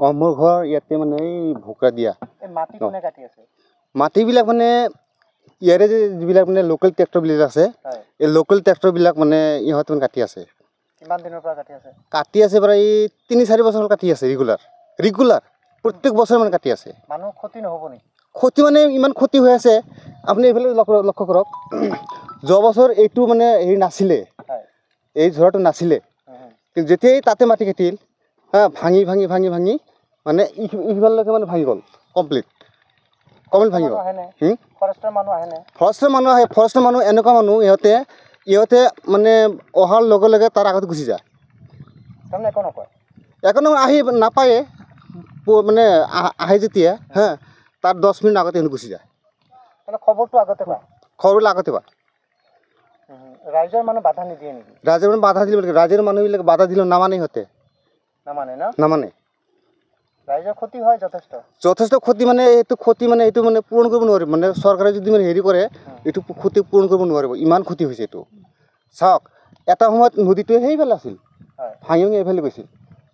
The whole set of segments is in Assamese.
মোৰ ঘৰ ইয়াতে মানে এই ভোকৰা দিয়া। মাটি কোনে কাটি আছে? মাটিবিলাক মানে ইয়াৰে যিবিলাক মানে লোকেল ট্ৰেক্টৰবিলাক আছে, এই লোকেল ট্ৰেক্টৰবিলাক মানে ইহঁতে কাটি আছে। কিমান দিনৰ পৰা কাটি আছে? কাটি আছে প্ৰায় ৩-৪ বছৰ কাটি আছে ৰেগুলাৰ প্ৰত্যেক বছৰ মানে কাটি আছে। মানুহ ক্ষতি নহ'ব নেকি? ক্ষতি মানে ইমান ক্ষতি হৈ আছে, আপুনি এইফালে লক্ষ্য কৰক। যোৱা বছৰ এইটো মানে হেৰি নাছিলে, এই ঝৰাটো নাছিলে, কিন্তু যেতিয়াই তাতে মাটি কাটিল ভাঙি মানে ইফাললৈকে মানে ভাঙি গ'ল কমপ্লিট ভাঙি গ'ল। ফৰেষ্টৰ মানুহ আহেনে? ফৰেষ্টৰ মানুহ এনেকুৱা মানুহ ইহঁতে মানে অহাৰ লগে লগে তাৰ আগত গুচি যায়। তাৰমানে একো নকয়? একো নহয়, আহি নাপায়ে মানে আহে যেতিয়া তাৰ 10 মিনিট আগতে ইহঁতে গুচি যায়। খবৰটো আগতে পায়? খবৰটো আগতে পায়। ৰাইজৰ মানুহ বাধা নিদিয়ে নেকি? ৰাইজৰ মানুহ বাধা দিব লাগে, ৰাইজৰ মানুহবিলাক বাধা দিলেও নামানে সিহঁতে। নামানে। ৰাইজৰ ক্ষতি হয় যথেষ্ট ক্ষতি মানে এইটো মানে পূৰণ কৰিব নোৱাৰিব। মানে চৰকাৰে যদি মানে হেৰি কৰে এইটো ক্ষতি পূৰণ কৰিব নোৱাৰিব, ইমান ক্ষতি হৈছে এইটো। চাওক, এটা সময়ত নদীটোৱে সেইফালে আছিল, ভাঙি এইফালে গৈছিল।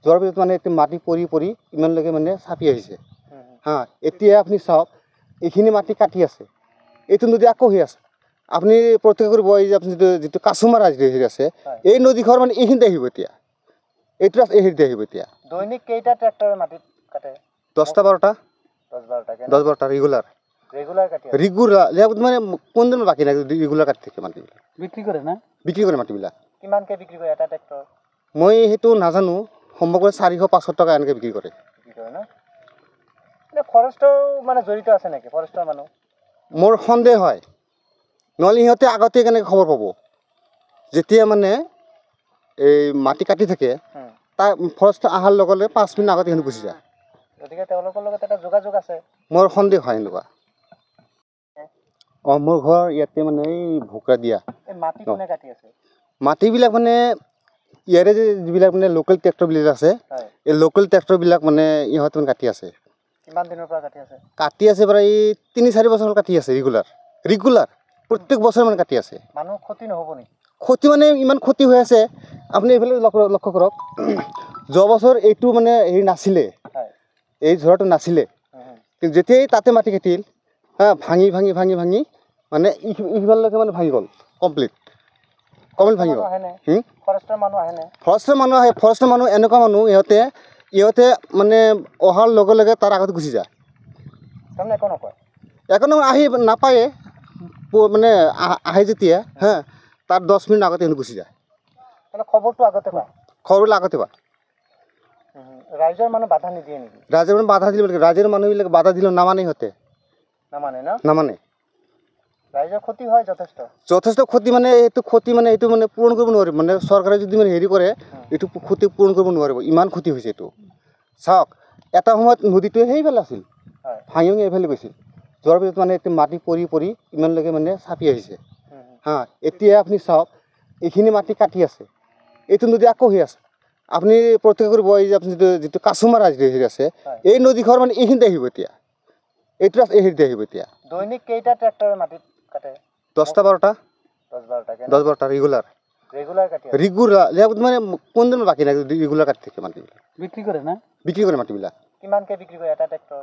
যোৱাৰ পিছত মানে মাটি পৰি ইমানলৈকে মানে চাপি আহিছে। এতিয়া আপুনি চাওক, এইখিনি মাটি কাটি আছে, এইটো নদী আকৌ হৈ আছে। আপুনি প্ৰত্যক্ষ কৰিব, এই যে আপুনি যিটো কাছুমাৰা হেৰি আছে, এই নদীখন মানে এইখিনিতে আহিব এতিয়া, এইটো এইখিনিতে আহিব এতিয়া। দৈনিক কেইটা ট্ৰেক্টৰে মাটি কাটে? 10-12টা। 10-12টা ৰেগুলাৰ মানে কোনদিন বাকী নাই, ৰেগুলাৰ কাটি থাকে মাটিবিলাক। বিক্ৰী কৰে না? বিক্ৰী কৰে মাটিবিলাক। কিমানকৈ বিক্ৰী কৰে এটা ট্ৰেক্টৰ? মই সেইটো নাজানো, সমগ্ৰ 400-500 টকা এনেকৈ বিক্ৰী কৰে। না ফৰেষ্টৰ মানে জড়িত আছে নেকি? ফৰেষ্টৰ মানুহ মোৰ সন্দেহ হয়, নহ'লে সিহঁতে আগতে কেনেকৈ খবৰ পাব? যেতিয়া মানে এই মাটি কাটি থাকে, তাৰ ফৰেষ্ট অহাৰ লগে লগে 5 মিনিট আগতে সিহঁতে গুচি যায়। গতিকে তেওঁলোকৰ লগত এটা যোগাযোগ আছে। মোৰ সন্দেহ হয় এনেকুৱা। মোৰ ঘৰ ইয়াতে মানে এই ভোকৰা দিয়া। মাটি কোনে কাটি আছে? মাটিবিলাক মানে ইয়াৰে যিবিলাক মানে লোকেল ট্ৰেক্টৰবিলাক আছে, এই লোকেল ট্ৰেক্টৰবিলাক মানে ইহঁতে কাটি আছে। কিমান দিনৰ পৰা কাটি আছে? কাটি আছে প্ৰায় 3-4 বছৰ কাটি আছে ৰেগুলাৰ প্ৰত্যেক বছৰ মানে কাটি আছে। মানুহ ক্ষতি নহ'ব নেকি? ক্ষতি মানে ইমান ক্ষতি হৈ আছে, আপুনি এইফালে লক্ষ্য কৰক। যোৱা বছৰ এইটো মানে হেৰি নাছিলে, এই ঝৰাটো নাছিলে, কিন্তু যেতিয়াই তাতে মাটি কাটিল ভাঙি মানে ইফাললৈকে মানে ভাঙি গ'ল কমপ্লিট ভাঙি গ'ল। ফৰেষ্টৰ মানুহ আহেনে? ফৰেষ্টৰ মানুহ এনেকুৱা মানুহ ইহঁতে মানে অহাৰ লগে লগে তাৰ আগত গুচি যায়। তাৰমানে একো নকয়? একো নহয়, আহি নাপায়ে মানে আহে যেতিয়া তাৰ 10 মিনিট আগতে ইহঁতে গুচি যায়। খবৰটো আগতে পায়? খবৰটো আগতে পায়। ৰাইজৰ মানুহ বাধা নিদিয়ে নেকি? ৰাইজৰ মানুহ বাধা দিব লাগে, ৰাইজৰ মানুহবিলাক বাধা দিলেও নামানে সিহঁতে। নামানে। ৰাইজৰ ক্ষতি হয় যথেষ্ট ক্ষতি মানে এইটো মানে পূৰণ কৰিব নোৱাৰিব। মানে চৰকাৰে যদি মানে হেৰি কৰে এইটো ক্ষতি পূৰণ কৰিব নোৱাৰিব, ইমান ক্ষতি হৈছে এইটো। চাওক, এটা সময়ত নদীটোৱে সেইফালে আছিল, ভাঙি এইফালে গৈছিল। যোৱাৰ পিছত মানে মাটি পৰি ইমানলৈকে মানে চাপি আহিছে। এতিয়া আপুনি চাওক, এইখিনি মাটি কাটি আছে, এইটো নদী আকৌ হৈ আছে। আপুনি প্ৰত্যক্ষ কৰিব, এই যে আপুনি যিটো কাছুমাৰা হেৰি আছে, এই নদীখন মানে এইখিনিতে আহিব এতিয়া, এইটো এইখিনিতে আহিব এতিয়া। দৈনিক কেইটা ট্ৰেক্টৰে মাটি কাটে? 10-12টা ৰেগুলাৰ মানে কোনদিন বাকী নাই, ৰেগুলাৰ কাটি থাকে মাটিবিলাক। বিক্ৰী কৰে না? বিক্ৰী কৰে মাটিবিলাক। কিমানকৈ বিক্ৰী কৰে এটা ট্ৰেক্টৰ?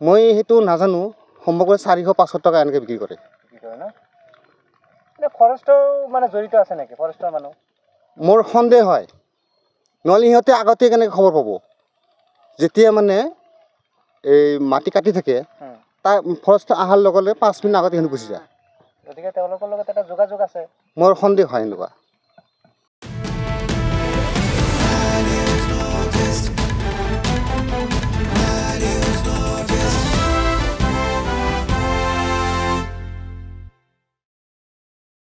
মই সেইটো নাজানো, সমগ্ৰ 400-500 টকা এনেকৈ বিক্ৰী কৰে। ফৰেষ্টৰ মানে জড়িত আছে নেকি? ফৰেষ্টৰ মানুহ? মোৰ সন্দেহ হয়, নহ'লে সিহঁতে আগতে কেনেকৈ খবৰ পাব? যেতিয়া মানে এই মাটি কাটি থাকে, তাৰ ফৰেষ্ট অহাৰ লগে লগে 5 মিনিট আগতে সিহঁতে গুচি যায়। গতিকে তেওঁলোকৰ লগত এটা যোগাযোগ আছে। মোৰ সন্দেহ হয় এনেকুৱা।